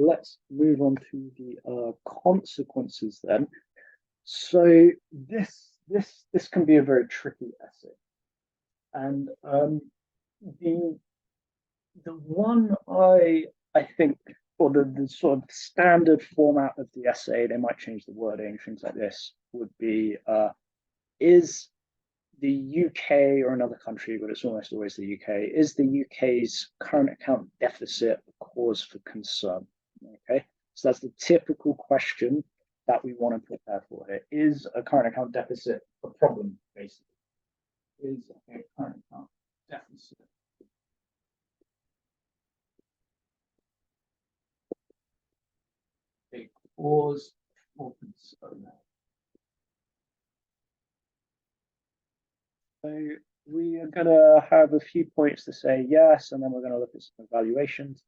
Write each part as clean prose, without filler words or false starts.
let's move on to the consequences then. So this can be a very tricky essay, and the the one I think, or the sort of standard format of the essay, they might change the wording, things like this, would be is the UK or another country, but it's almost always the UK, is the UK's current account deficit a cause for concern? Okay, so that's the typical question that we want to prepare for here. Is a current account deficit a problem, basically? Is a current account deficit a cause for concern? So we are going to have a few points to say yes, and then we're going to look at some evaluations.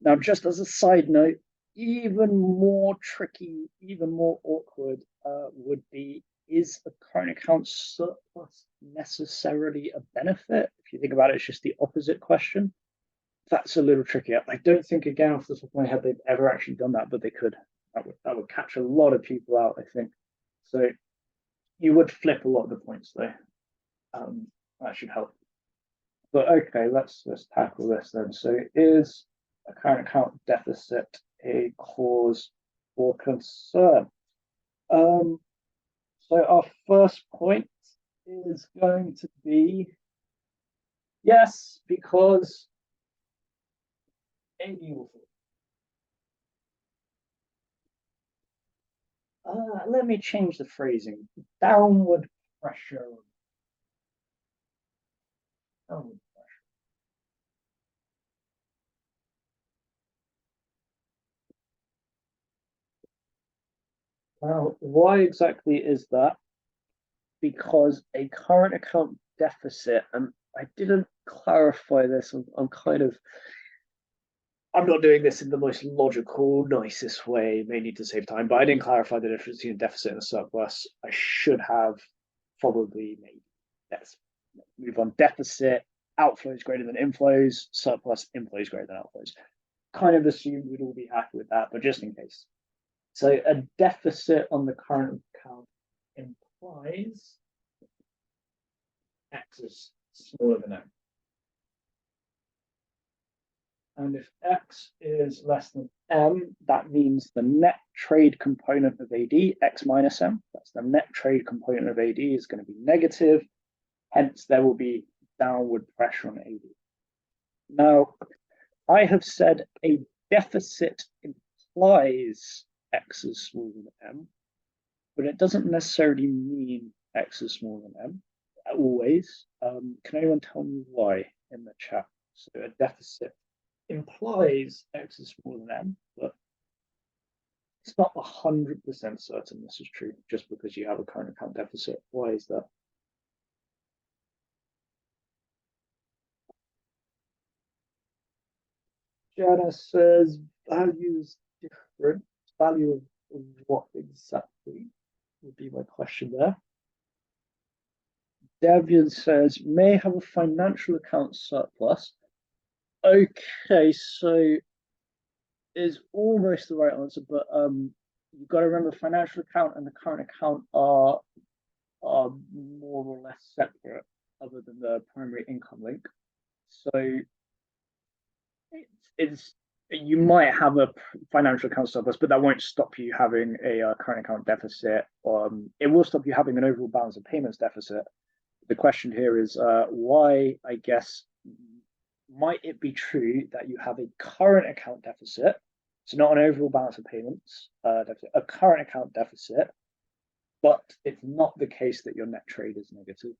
Now, just as a side note, even more tricky, even more awkward would be, is a current account surplus necessarily a benefit? If you think about it, it's just the opposite question. That's a little tricky. I don't think, again, off the top of my head, they've ever actually done that, but they could. That would catch a lot of people out, I think. So you would flip a lot of the points, though. That should help. But okay, let's tackle this then. So is a current account deficit a cause for concern? So our first point is going to be yes, because AD will fall. Let me change the phrasing. Downward pressure. Downward pressure. Now, why exactly is that? Because a current account deficit, and I didn't clarify this, I'm not doing this in the most logical, nicest way, may need to save time, but I didn't clarify the difference between a deficit and a surplus. I should have probably made. Let's move on. Deficit, outflows greater than inflows, surplus, inflows greater than outflows. Kind of assumed we'd all be happy with that, but just in case. So a deficit on the current account implies X is smaller than M. And if X is less than M, that means the net trade component of AD, X minus M, that's the net trade component of AD, is going to be negative. Hence, there will be downward pressure on AD. Now, I have said a deficit implies X is smaller than M, but it doesn't necessarily mean X is smaller than M, always. Can anyone tell me why in the chat? So a deficit implies X is smaller than M, but it's not 100% certain this is true just because you have a current account deficit. Why is that? Janice says value is different. Value of what exactly would be my question there. Devian says may have a financial account surplus. Okay, so is almost the right answer, but you've got to remember the financial account and the current account are more or less separate, other than the primary income link. So it's you might have a financial account surplus, but that won't stop you having a current account deficit. It will stop you having an overall balance of payments deficit. The question here is why, I guess, might it be true that you have a current account deficit, so not an overall balance of payments deficit, a current account deficit, but it's not the case that your net trade is negative?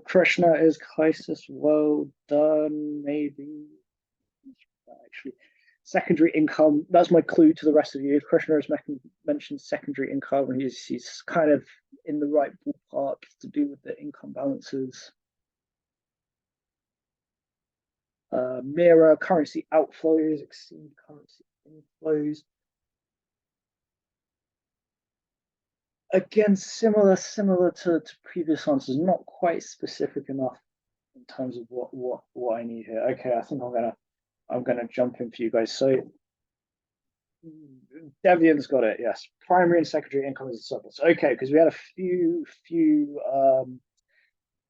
Krishna is crisis. Well done, maybe. Actually, secondary income. That's my clue to the rest of you. Krishna has mentioned secondary income. He's kind of in the right ballpark to do with the income balances. Mirror currency outflows exceed currency inflows. Again, similar to previous answers, not quite specific enough in terms of what I need here. Okay, I think I'm I'm going to jump in for you guys. So Devian's got it. Yes, primary and secondary income is a surplus. Okay, because we had a few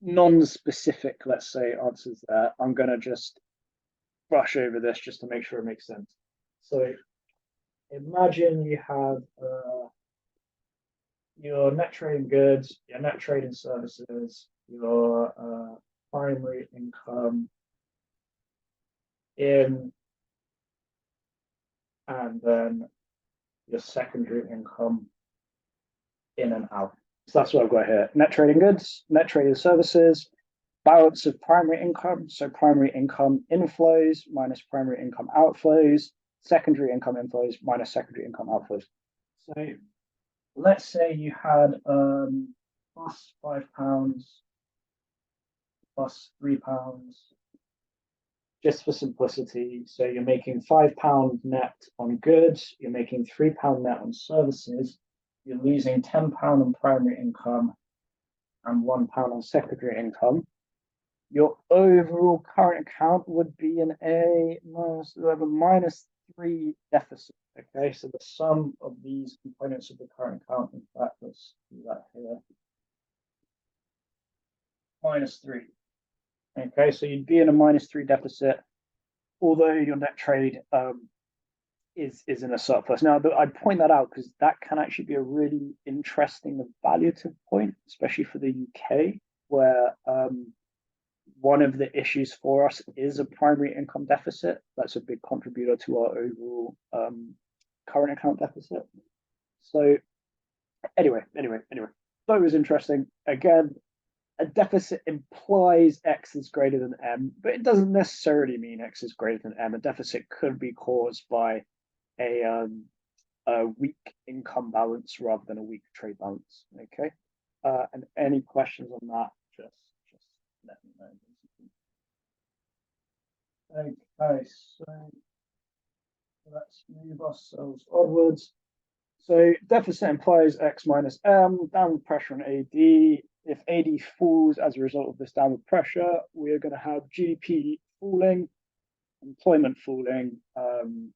non-specific, let's say, answers there. I'm going to just brush over this just to make sure it makes sense. So imagine you have your net trading goods, your net trading services, your primary income in, and then your secondary income in and out. So that's what I've got here. Net trading goods, net trading services, balance of primary income. So primary income inflows minus primary income outflows, secondary income inflows minus secondary income outflows. So let's say you had plus £5, plus £3, just for simplicity. So you're making £5 net on goods, you're making £3 net on services, you're losing £10 on primary income and £1 on secondary income. Your overall current account would be an -3 deficit. Okay, so the sum of these components of the current account, in fact, let's do that here, -3. Okay, so you'd be in a -3 deficit, although your net trade is in a surplus. Now, I point that out because that can actually be a really interesting evaluative point, especially for the UK, where one of the issues for us is a primary income deficit. That's a big contributor to our overall current account deficit. So anyway, so it was interesting. Again, a deficit implies X is greater than M, but it doesn't necessarily mean X is greater than M. A deficit could be caused by a weak income balance rather than a weak trade balance. Okay, and any questions on that, just let me know. Okay, so let's move ourselves onwards. So deficit implies X minus M, downward pressure on AD. If AD falls as a result of this downward pressure, we are going to have GDP falling, employment falling, done.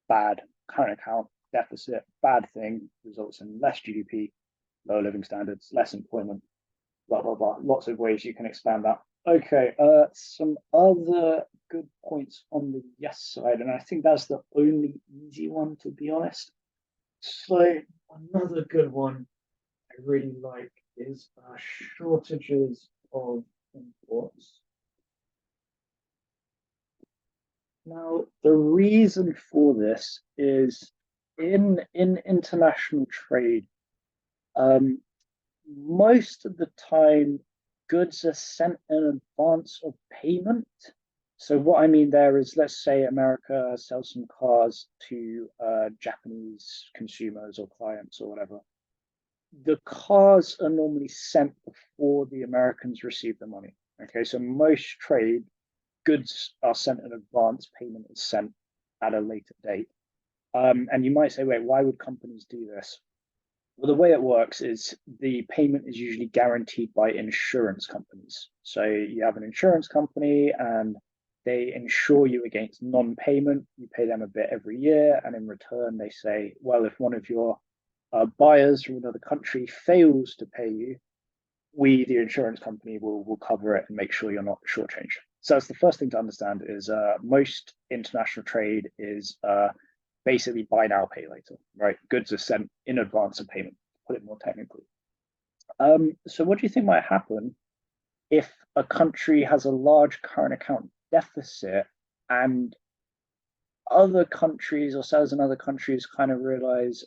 Bad. Current account deficit, bad thing, results in less GDP, lower living standards, less employment, blah, blah, blah. Lots of ways you can expand that. Okay, some other good points on the yes side, and I think that's the only easy one, to be honest. So another good one I really like is shortages of imports. Now, the reason for this is in international trade, most of the time goods are sent in advance of payment. So what I mean there is, let's say America sells some cars to Japanese consumers or clients or whatever. The cars are normally sent before the Americans receive the money. Okay, so most trade goods are sent in advance, payment is sent at a later date. And you might say, wait, why would companies do this? Well, the way it works is the payment is usually guaranteed by insurance companies. So you have an insurance company and they insure you against non-payment. You pay them a bit every year, and in return, they say, well, if one of your buyers from another country fails to pay you, we, the insurance company, will cover it and make sure you're not shortchanged. So that's the first thing to understand is most international trade is basically buy now, pay later, right? Goods are sent in advance of payment, to put it more technically. So what do you think might happen if a country has a large current account deficit and other countries or sellers in other countries kind of realize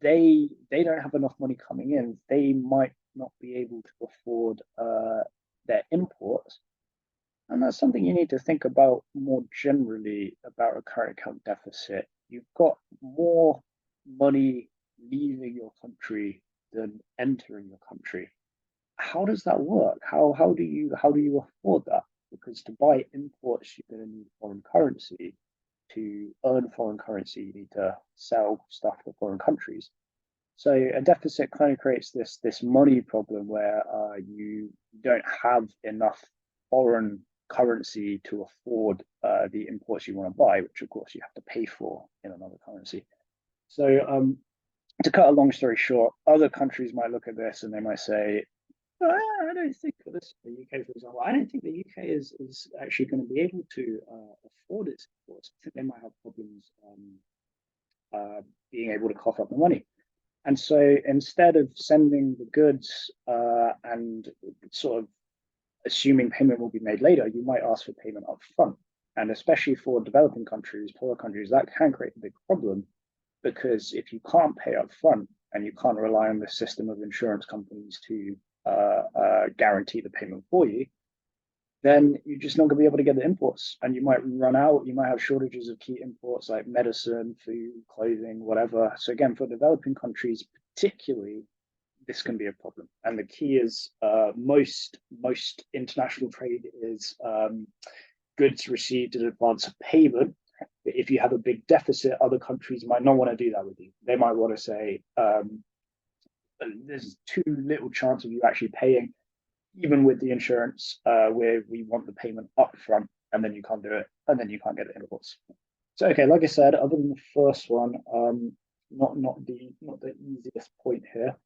they don't have enough money coming in, they might not be able to afford their imports. And that's something you need to think about more generally about a current account deficit. You've got more money leaving your country than entering your country. How does that work? How do you afford that? Because to buy imports, you're going to need foreign currency. To earn foreign currency, you need to sell stuff to foreign countries. So a deficit kind of creates this money problem where you don't have enough foreign currency to afford the imports you want to buy, which of course you have to pay for in another currency. So to cut a long story short, other countries might look at this and they might say, I don't think for this, the UK, for example, I don't think the UK is actually going to be able to afford its imports. I think they might have problems being able to cough up the money. And so instead of sending the goods and sort of assuming payment will be made later, you might ask for payment up front. And especially for developing countries, poorer countries, that can create a big problem, because if you can't pay up front and you can't rely on the system of insurance companies to guarantee the payment for you, then you're just not going to be able to get the imports, and you might run out. You might have shortages of key imports like medicine, food, clothing, whatever. So again, for developing countries particularly, this can be a problem. And the key is most international trade is goods received in advance of payment. If you have a big deficit, other countries might not want to do that with you. They might want to say, there's too little chance of you actually paying, even with the insurance, where we want the payment up front, and then you can't do it, and then you can't get the imports. So okay, like I said, other than the first one, not the easiest point here.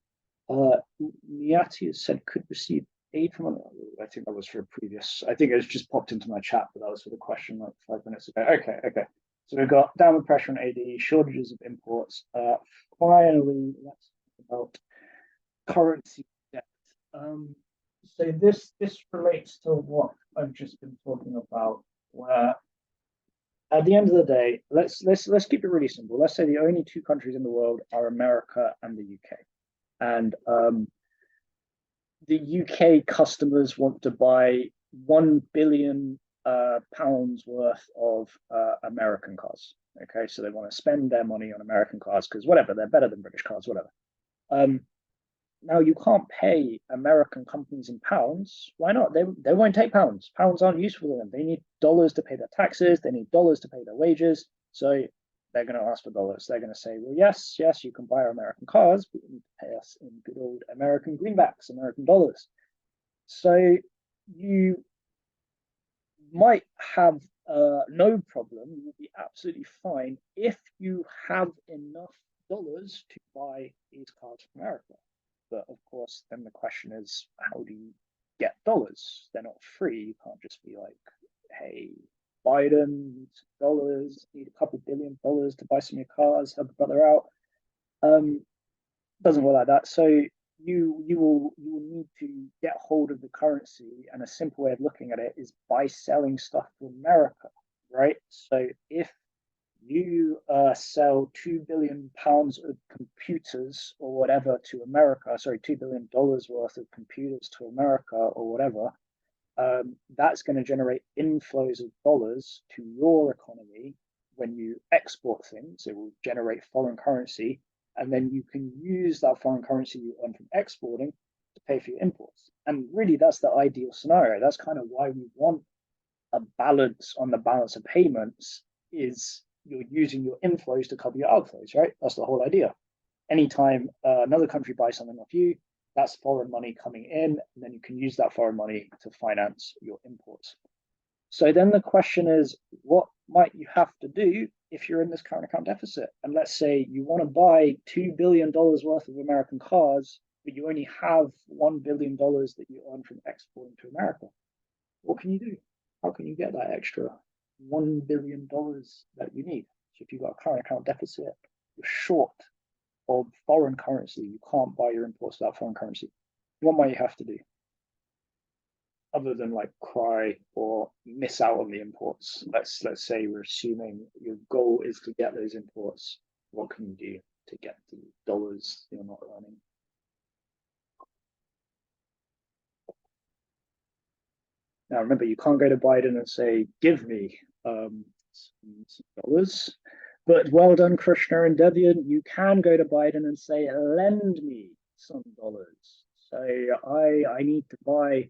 Niati has said could receive aid from. I think that was for a previous. I think it was just popped into my chat, but that was for the question like 5 minutes ago. Okay. So we've got downward pressure on AD, shortages of imports. Finally, let's talk about currency debt. So this relates to what I've just been talking about, where at the end of the day, let's keep it really simple. Let's say the only two countries in the world are America and the UK, and the UK customers want to buy £1 billion worth of American cars. Okay, so they want to spend their money on American cars because whatever, they're better than British cars, whatever. Now you can't pay American companies in pounds. Why not? They won't take pounds. Pounds aren't useful to them. They need dollars to pay their taxes. They need dollars to pay their wages. So they're going to ask for dollars. They're going to say, well, yes, you can buy our American cars, but you need to pay us in good old American greenbacks, American dollars. So you might have no problem. You will be absolutely fine if you have enough dollars to buy these cars from America. But of course, then the question is, how do you get dollars? They're not free. You can't just be like, hey, Biden needs dollars, need a couple $1 billion to buy some of your cars, help a brother out. Doesn't work like that. So you will need to get hold of the currency, and a simple way of looking at it is by selling stuff to America, right? So if you sell £2 billion of computers or whatever to America, sorry, $2 billion worth of computers to America or whatever, that's going to generate inflows of dollars to your economy. When you export things, it will generate foreign currency, and then you can use that foreign currency you earn from exporting to pay for your imports. And really, that's the ideal scenario. That's kind of why we want a balance on the balance of payments, is you're using your inflows to cover your outflows, right? That's the whole idea. Anytime another country buys something off you, that's foreign money coming in, and then you can use that foreign money to finance your imports. So then the question is, what might you have to do if you're in this current account deficit? And let's say you want to buy $2 billion worth of American cars, but you only have $1 billion that you earn from exporting to America. What can you do? How can you get that extra $1 billion that you need? So if you've got a current account deficit, you're short of foreign currency, you can't buy your imports without foreign currency. What might you have to do? Other than like cry or miss out on the imports. Let's say we're assuming your goal is to get those imports. What can you do to get the dollars you're not earning? Now remember, you can't go to Biden and say, give me some dollars. But well done, Krishna and Devian. You can go to Biden and say, lend me some dollars. So I need to buy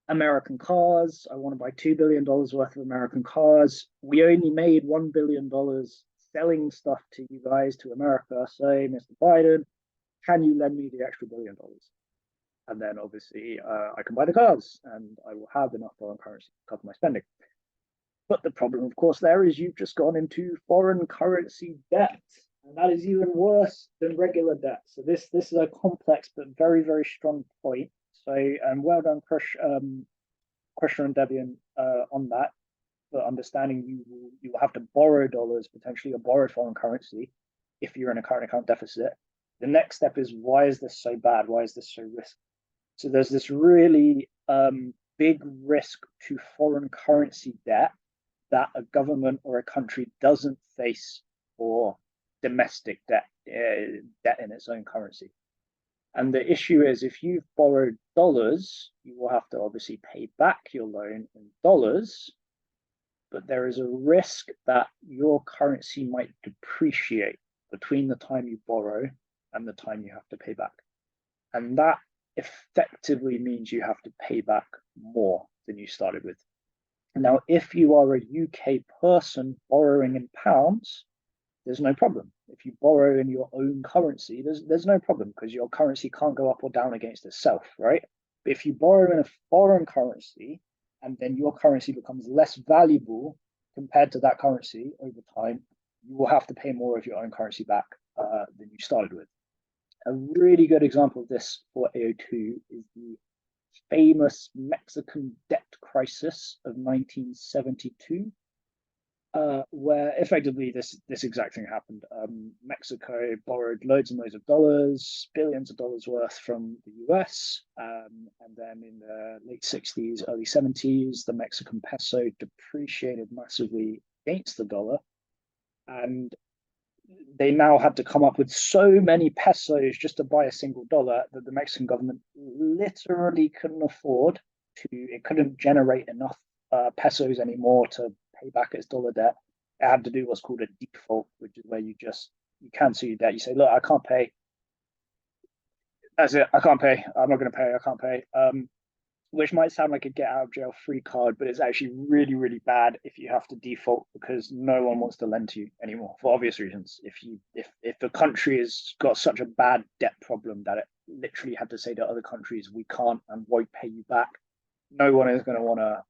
American cars. I want to buy $2 billion worth of American cars. We only made $1 billion selling stuff to you guys, to America. So, Mr. Biden, can you lend me the extra $1 billion? And then obviously I can buy the cars and I will have enough foreign currency to cover my spending. But the problem, of course, there is you've just gone into foreign currency debt, and that is even worse than regular debt. So this is a complex but very very strong point. So well done, Krishna and Debian, on that. For understanding you will have to borrow dollars potentially or borrow foreign currency if you're in a current account deficit. The next step is why is this so bad? Why is this so risky? So there's this really big risk to foreign currency debt that a government or a country doesn't face for domestic debt in its own currency. And the issue is if you've borrowed dollars, you will have to obviously pay back your loan in dollars, but there is a risk that your currency might depreciate between the time you borrow and the time you have to pay back. And that effectively means you have to pay back more than you started with. Now, if you are a UK person borrowing in pounds, there's no problem. If you borrow in your own currency, there's no problem because your currency can't go up or down against itself, right? But if you borrow in a foreign currency and then your currency becomes less valuable compared to that currency over time, you will have to pay more of your own currency back than you started with. A really good example of this for AO2 is the famous Mexican debt crisis of 1972, where effectively this exact thing happened. Mexico borrowed loads and loads of dollars, billions of dollars worth from the US, and then in the late 60s, early 70s, the Mexican peso depreciated massively against the dollar, and they now had to come up with so many pesos just to buy a single dollar that the Mexican government literally couldn't afford to, it couldn't generate enough pesos anymore to pay back its dollar debt. It had to do what's called a default, which is where you cancel your debt. You say, look, I can't pay. That's it. I can't pay. I'm not going to pay. I can't pay. Which might sound like a get out of jail free card, but it's actually really, really bad if you have to default because no one wants to lend to you anymore for obvious reasons. If the country has got such a bad debt problem that it literally had to say to other countries, we can't and won't pay you back, no one is going to want to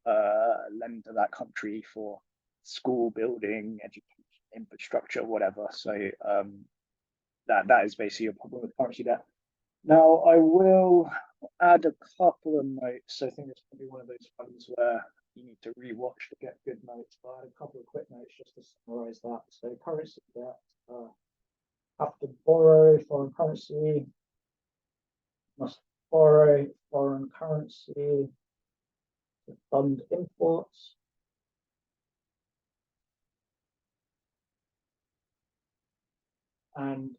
lend to that country for school building, education, infrastructure, whatever. So that is basically a problem with currency debt. Now, I will add a couple of notes. I think it's probably one of those ones where you need to rewatch to get good notes, but I had a couple of quick notes just to summarize that. So currency debt, have to borrow foreign currency, must borrow foreign currency to fund imports. And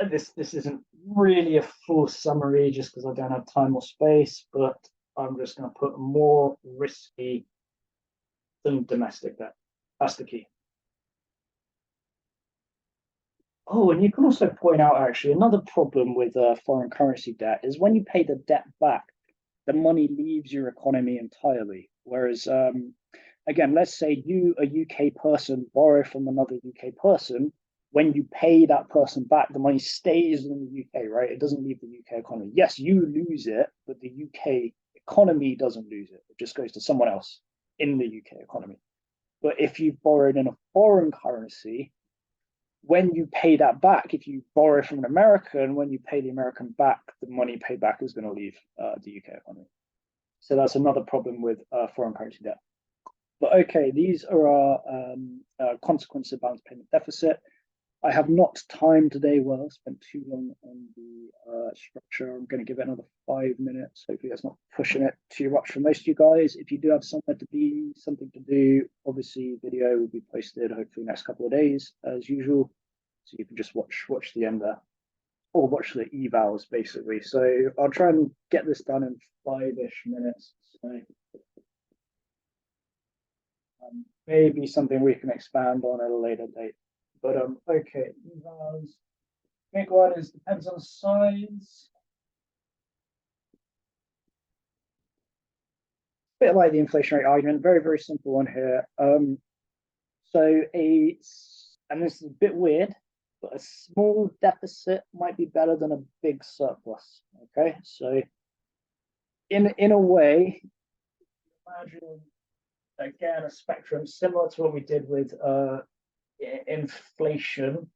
this isn't really a full summary just because I don't have time or space, but I'm just going to put more risky than domestic debt. That's the key. Oh, and you can also point out actually another problem with foreign currency debt is when you pay the debt back, the money leaves your economy entirely. Whereas, again, let's say you, a UK person, borrow from another UK person. When you pay that person back, the money stays in the UK, right? It doesn't leave the UK economy. Yes, you lose it, but the UK economy doesn't lose it. It just goes to someone else in the UK economy. But if you've borrowed in a foreign currency, when you pay that back, if you borrow from an American, when you pay the American back, the money paid back is going to leave the UK economy. So that's another problem with foreign currency debt. But okay, these are our consequences of balance payment deficit. I have not timed today well. I spent too long on the structure. I'm going to give it another 5 minutes. Hopefully that's not pushing it too much for most of you guys. If you do have somewhere to be, something to do, obviously video will be posted hopefully next couple of days as usual. So you can just watch the end there or watch the evals basically. So I'll try and get this done in 5-ish minutes. So maybe something we can expand on at a later date. But okay, evals. Big one is depends on size. Bit like the inflation rate argument, very, very simple one here. So and this is a bit weird, but a small deficit might be better than a big surplus. Okay, so in a way, imagine again a spectrum similar to what we did with inflation.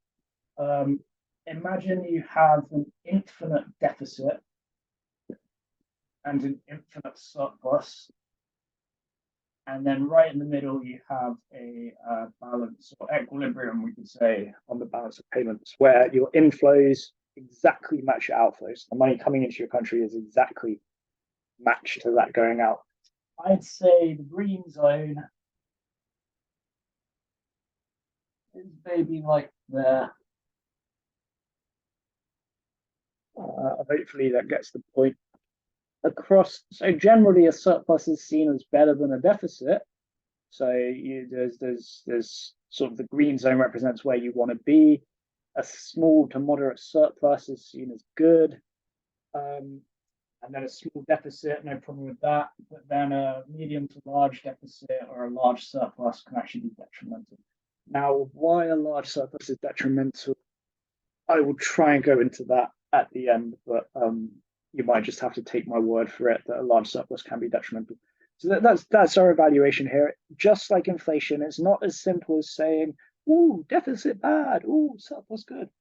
Imagine you have an infinite deficit and an infinite surplus, and then right in the middle you have a balance or equilibrium, we could say, on the balance of payments, where your inflows exactly match your outflows. The money coming into your country is exactly matched to that going out. I'd say the green zone is maybe like there. Hopefully that gets the point across. So generally, a surplus is seen as better than a deficit. So there's sort of the green zone represents where you want to be. A small to moderate surplus is seen as good. And then a small deficit, no problem with that. But then a medium to large deficit or a large surplus can actually be detrimental. Now, why a large surplus is detrimental, I will try and go into that at the end, but you might just have to take my word for it that a large surplus can be detrimental. So that's our evaluation here. Just like inflation, it's not as simple as saying, "Ooh, deficit bad. Ooh, surplus good."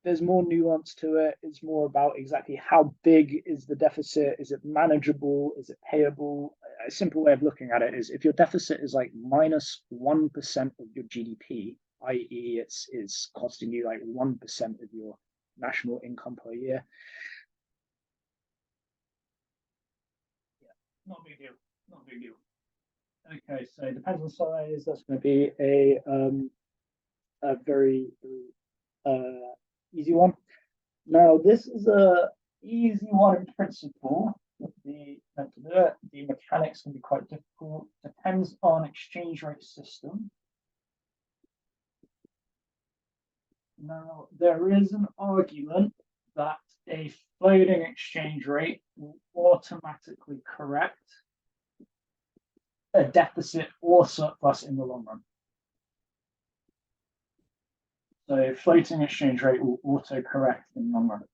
There's more nuance to it. It's more about exactly how big is the deficit? Is it manageable? Is it payable? A simple way of looking at it is if your deficit is like minus 1% of your GDP, i.e., it's costing you like 1% of your national income per year. Yeah, not a big deal. Not a big deal. Okay, so it depends on size. That's going to be a very easy one. Now, this is a easy one in principle. The mechanics can be quite difficult. Depends on exchange rate system. Now, there is an argument that a floating exchange rate will automatically correct a deficit or surplus in the long run. So floating exchange rate will auto-correct in the long run.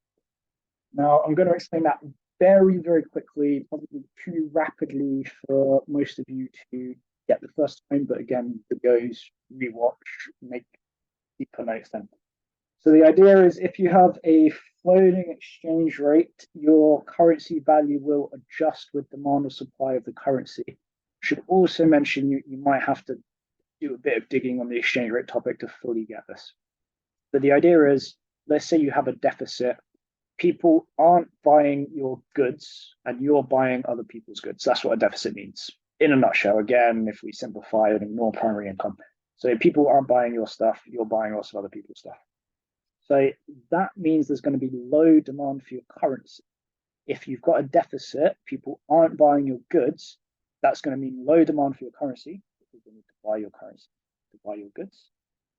Now, I'm going to explain that very, very quickly, probably too rapidly for most of you to get the first time, but again, videos, rewatch, make deeper notes then. So the idea is if you have a floating exchange rate, your currency value will adjust with demand or supply of the currency. Should also mention you might have to do a bit of digging on the exchange rate topic to fully get this. But the idea is, let's say you have a deficit. People aren't buying your goods and you're buying other people's goods. That's what a deficit means. In a nutshell, again, if we simplify and ignore primary income. So people aren't buying your stuff, you're buying lots of other people's stuff. So that means there's going to be low demand for your currency. If you've got a deficit, people aren't buying your goods, that's going to mean low demand for your currency because they need to buy your currency to buy your goods.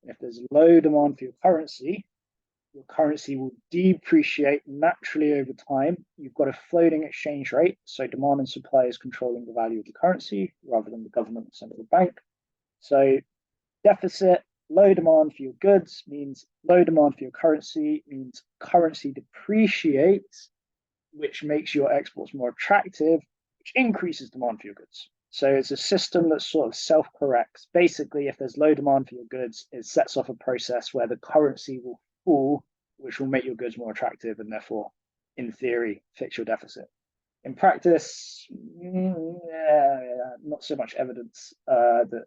And if there's low demand for your currency will depreciate naturally over time. You've got a floating exchange rate, so demand and supply is controlling the value of the currency rather than the government or central bank. So deficit, low demand for your goods means low demand for your currency, means currency depreciates, which makes your exports more attractive, which increases demand for your goods. So it's a system that sort of self-corrects. Basically, if there's low demand for your goods, it sets off a process where the currency will fall, which will make your goods more attractive and therefore, in theory, fix your deficit. In practice, not so much evidence that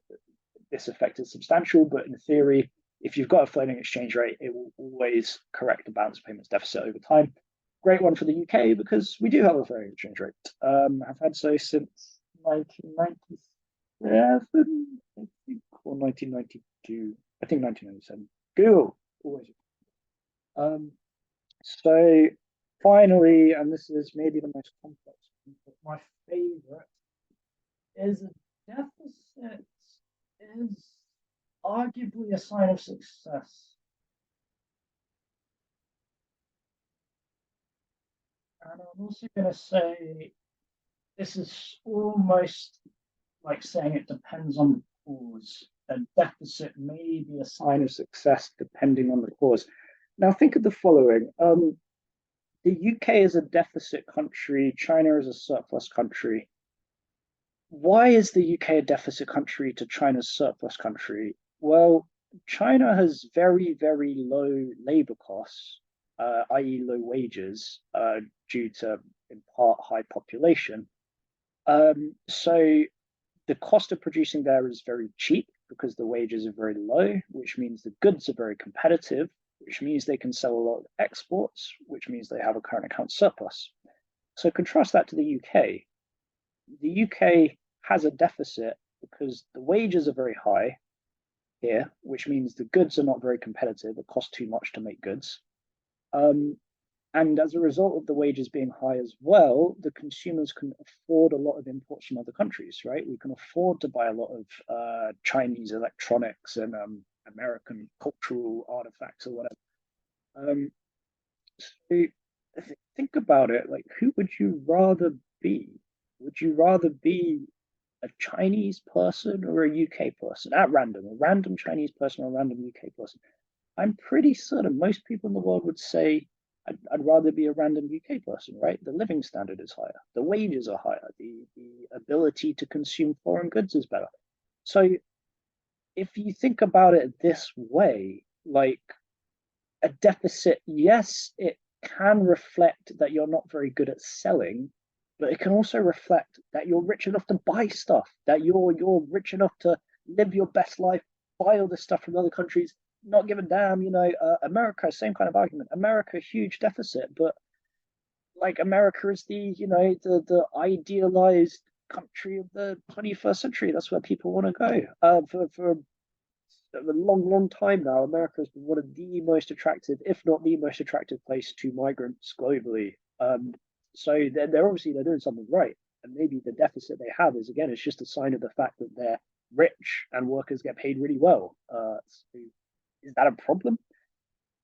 this effect is substantial, but in theory, if you've got a floating exchange rate, it will always correct the balance of payments deficit over time. Great one for the UK because we do have a floating exchange rate. I've had so since 1997, I think, or 1992. I think 1997. Google, always. So finally, and this is maybe the most complex one, but my favorite is a deficit is arguably a sign of success. And I'm also going to say this is almost like saying it depends on the cause. a deficit may be a sign of success depending on the cause. Now, think of the following. The UK is a deficit country, China is a surplus country. Why is the UK a deficit country to China's surplus country? Well, China has very, very low labor costs, i.e., low wages, due to, in part, high population. So the cost of producing there is very cheap because the wages are very low, which means the goods are very competitive, which means they can sell a lot of exports, which means they have a current account surplus. So contrast that to the UK. The UK has a deficit because the wages are very high here, which means the goods are not very competitive. It costs too much to make goods. Um, and as a result of the wages being high as well, the consumers can afford a lot of imports from other countries, right? We can afford to buy a lot of Chinese electronics and American cultural artifacts or whatever. So think about it, like who would you rather be? Would you rather be a Chinese person or a UK person at random, a random Chinese person or a random UK person? I'm pretty certain most people in the world would say I'd rather be a random UK person, right? The living standard is higher, the wages are higher, the ability to consume foreign goods is better. So if you think about it this way, like a deficit, yes, it can reflect that you're not very good at selling, but it can also reflect that you're rich enough to buy stuff, that you're rich enough to live your best life, buy all this stuff from other countries, not give a damn. America, same kind of argument. America, huge deficit, but like America is the idealized country of the 21st century. That's where people want to go. For a long, long time now, America has been one of the most attractive, if not the most attractive place to migrants globally. So they're obviously they're doing something right, and maybe the deficit they have is again it's just a sign of the fact that they're rich and workers get paid really well. So is that a problem?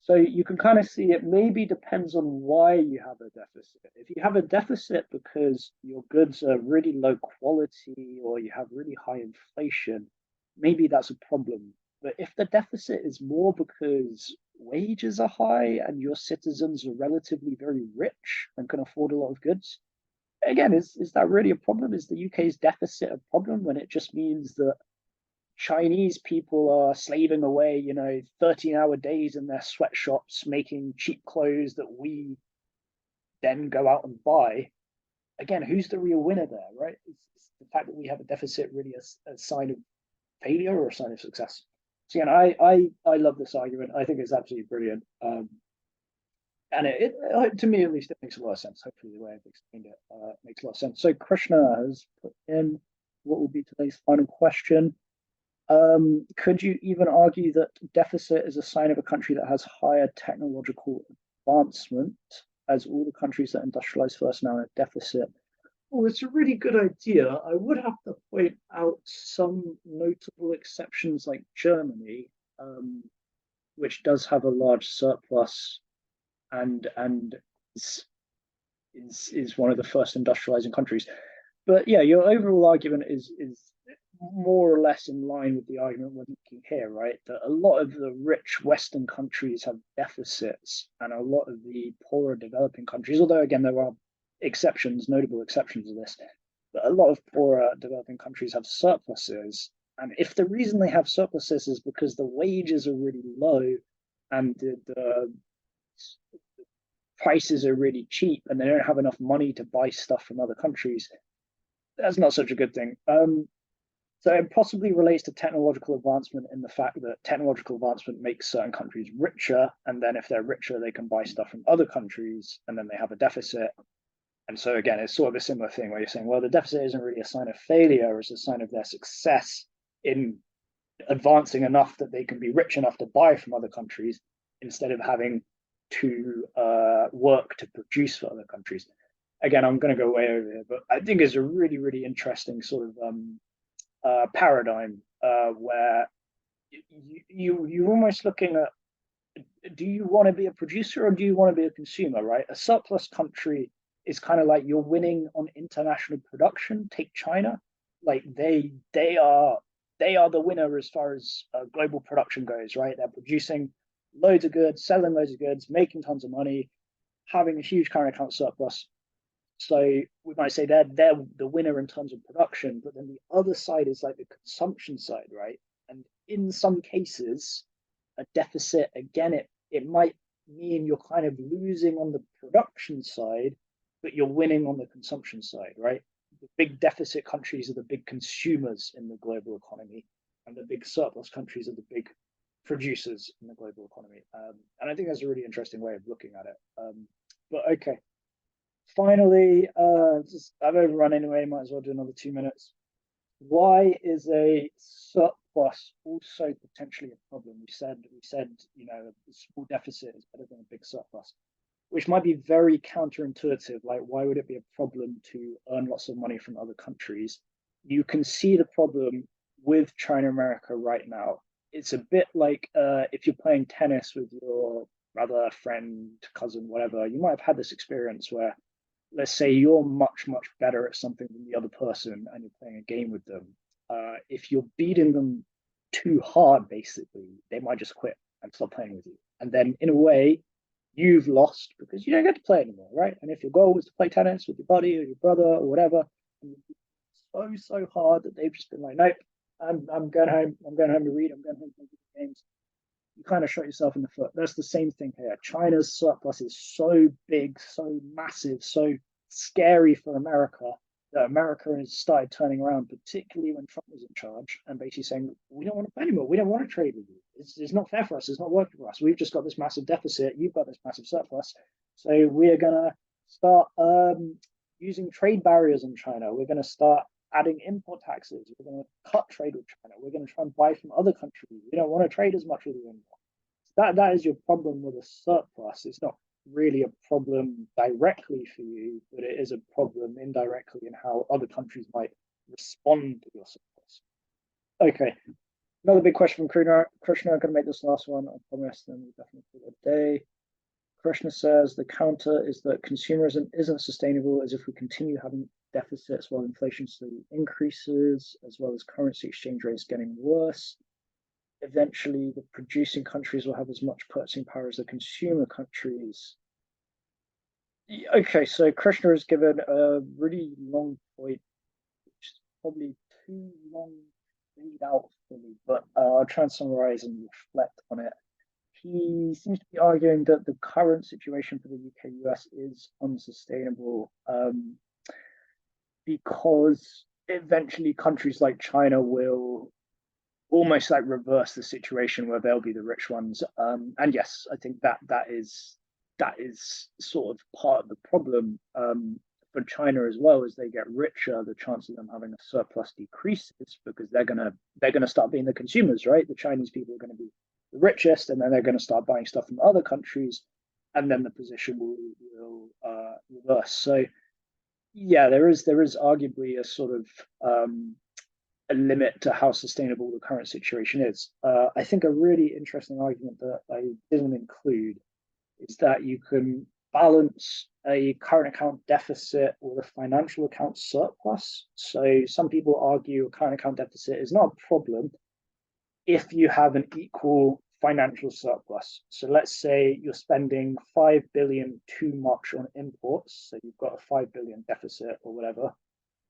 So you can kind of see it maybe depends on why you have a deficit. If you have a deficit because your goods are really low quality or you have really high inflation, maybe that's a problem. But if the deficit is more because wages are high and your citizens are relatively very rich and can afford a lot of goods, again, is that really a problem? Is the UK's deficit a problem when it just means that Chinese people are slaving away, 13-hour days in their sweatshops making cheap clothes that we then go out and buy? Again, who's the real winner there, right? Is the fact that we have a deficit really a sign of failure or a sign of success? So again, I love this argument. I think it's absolutely brilliant. And to me at least, it makes a lot of sense. Hopefully, the way I've explained it makes a lot of sense. So Krishna has put in what will be today's final question. Could you even argue that deficit is a sign of a country that has higher technological advancement, as all the countries that industrialize first now are in a deficit? Well, it's a really good idea. I would have to point out some notable exceptions like Germany, which does have a large surplus and is one of the first industrializing countries. But yeah, your overall argument is more or less in line with the argument we're making here, right? That a lot of the rich Western countries have deficits, and a lot of the poorer developing countries, although again there are exceptions, notable exceptions of this, but a lot of poorer developing countries have surpluses. And if the reason they have surpluses is because the wages are really low and the prices are really cheap and they don't have enough money to buy stuff from other countries, that's not such a good thing. So it possibly relates to technological advancement in the fact that technological advancement makes certain countries richer, and then if they're richer, they can buy stuff from other countries, and then they have a deficit. And so again, it's sort of a similar thing where you're saying, well, the deficit isn't really a sign of failure, it's a sign of their success in advancing enough that they can be rich enough to buy from other countries instead of having to work to produce for other countries. Again, I'm going to go way over here, but I think it's a really, really interesting sort of paradigm where you're almost looking at, do you want to be a producer or do you want to be a consumer, right? A surplus country is kind of like you're winning on international production. Take China, like they are they are the winner as far as global production goes, right? They're producing loads of goods, selling loads of goods, making tons of money, having a huge current account surplus. So we might say they're the winner in terms of production, but then the other side is like the consumption side, right? And in some cases, a deficit again, it might mean you're kind of losing on the production side, but you're winning on the consumption side, right? The big deficit countries are the big consumers in the global economy, and the big surplus countries are the big producers in the global economy. And I think that's a really interesting way of looking at it. But okay, finally, I've overrun anyway. Might as well do another 2 minutes. Why is a surplus also potentially a problem? We said a small deficit is better than a big surplus, which might be very counterintuitive. Like, why would it be a problem to earn lots of money from other countries? You can see the problem with China America right now. It's a bit like if you're playing tennis with your brother, friend, cousin, whatever. You might have had this experience where, let's say you're much better at something than the other person and you're playing a game with them. If you're beating them too hard, basically they might just quit and stop playing with you, and then in a way you've lost because you don't get to play anymore, right? And if your goal was to play tennis with your buddy or your brother or whatever, and so hard that they've just been like, nope, I'm going home, I'm going home to read, I'm going home to play games, you kind of shot yourself in the foot. That's the same thing here. China's surplus is so big, so massive, so scary for America that America has started turning around, particularly when Trump was in charge, and basically saying, we don't want to play anymore. We don't want to trade with you. It's not fair for us. It's not working for us. We've just got this massive deficit. You've got this massive surplus. So we're going to start using trade barriers in China. We're going to start adding import taxes. We're going to cut trade with China. We're going to try and buy from other countries. We don't want to trade as much with you anymore. That is your problem with a surplus. It's not really a problem directly for you, but it is a problem indirectly in how other countries might respond to your surplus. Okay, another big question from Krishna. I'm going to make this last one, I promise, then we'll definitely call it a day. Krishna says the counter is that consumerism isn't sustainable as if we continue having deficits while inflation slowly increases, as well as currency exchange rates getting worse. Eventually, the producing countries will have as much purchasing power as the consumer countries. Okay, so Krishna has given a really long point, which is probably too long to read out for me, but I'll try and summarize and reflect on it. He seems to be arguing that the current situation for the UK US is unsustainable because eventually countries like China will almost like reverse the situation where they'll be the rich ones. And yes, I think that is sort of part of the problem for China as well. As they get richer, the chance of them having a surplus decreases because they're gonna start being the consumers, right? The Chinese people are going to be the richest, and then they're going to start buying stuff from other countries, and then the position will reverse. So yeah, there is arguably a sort of a limit to how sustainable the current situation is. I think a really interesting argument that I didn't include is that you can balance a current account deficit with a financial account surplus. So some people argue a current account deficit is not a problem if you have an equal financial surplus. So let's say you're spending 5 billion too much on imports, so you've got a 5 billion deficit or whatever.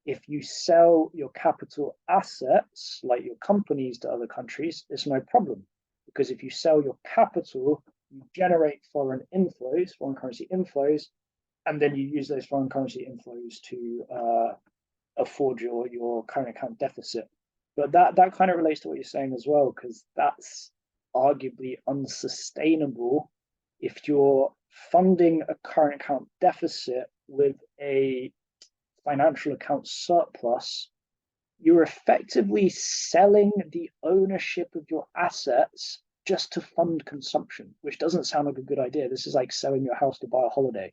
If you sell your capital assets, like your companies, to other countries, it's no problem. Because if you sell your capital, you generate foreign currency inflows, and then you use those foreign currency inflows to afford your current account deficit. But that kind of relates to what you're saying as well, because that's arguably unsustainable if you're funding a current account deficit with a financial account surplus. You're effectively selling the ownership of your assets just to fund consumption, which doesn't sound like a good idea. This is like selling your house to buy a holiday.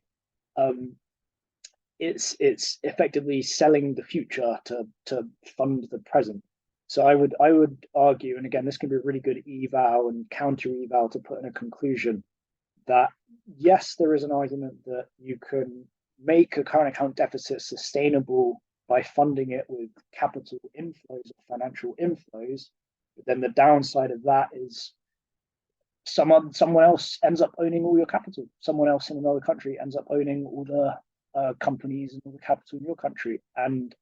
It's effectively selling the future to fund the present. So I would argue, and again, this can be a really good eval and counter eval to put in a conclusion, that yes, there is an argument that you can make a current account deficit sustainable by funding it with capital inflows or financial inflows. But then the downside of that is someone else ends up owning all your capital. Someone else in another country ends up owning all the companies and all the capital in your country. And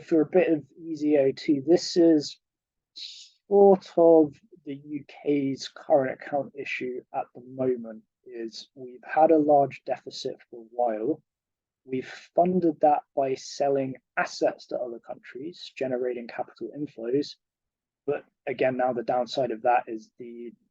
for a bit of easy OT, this is sort of the UK's current account issue at the moment. Is we've had a large deficit for a while. We've funded that by selling assets to other countries, generating capital inflows. But again, now the downside of that is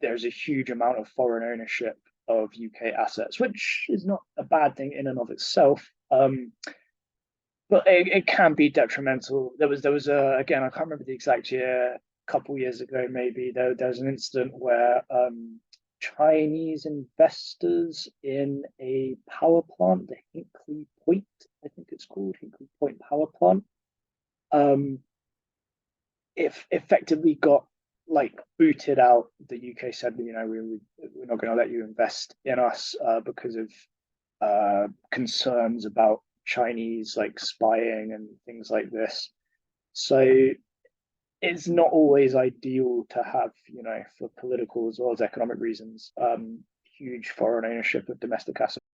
there's a huge amount of foreign ownership of UK assets, which is not a bad thing in and of itself. But it can be detrimental. There was again, I can't remember the exact year, a couple of years ago maybe, there's an incident where Chinese investors in a power plant, the Hinkley Point, I think it's called Hinkley Point Power Plant, if effectively got like booted out. The UK said, we're not going to let you invest in us because of concerns about Chinese like spying and things like this. So it's not always ideal to have, for political as well as economic reasons, huge foreign ownership of domestic assets.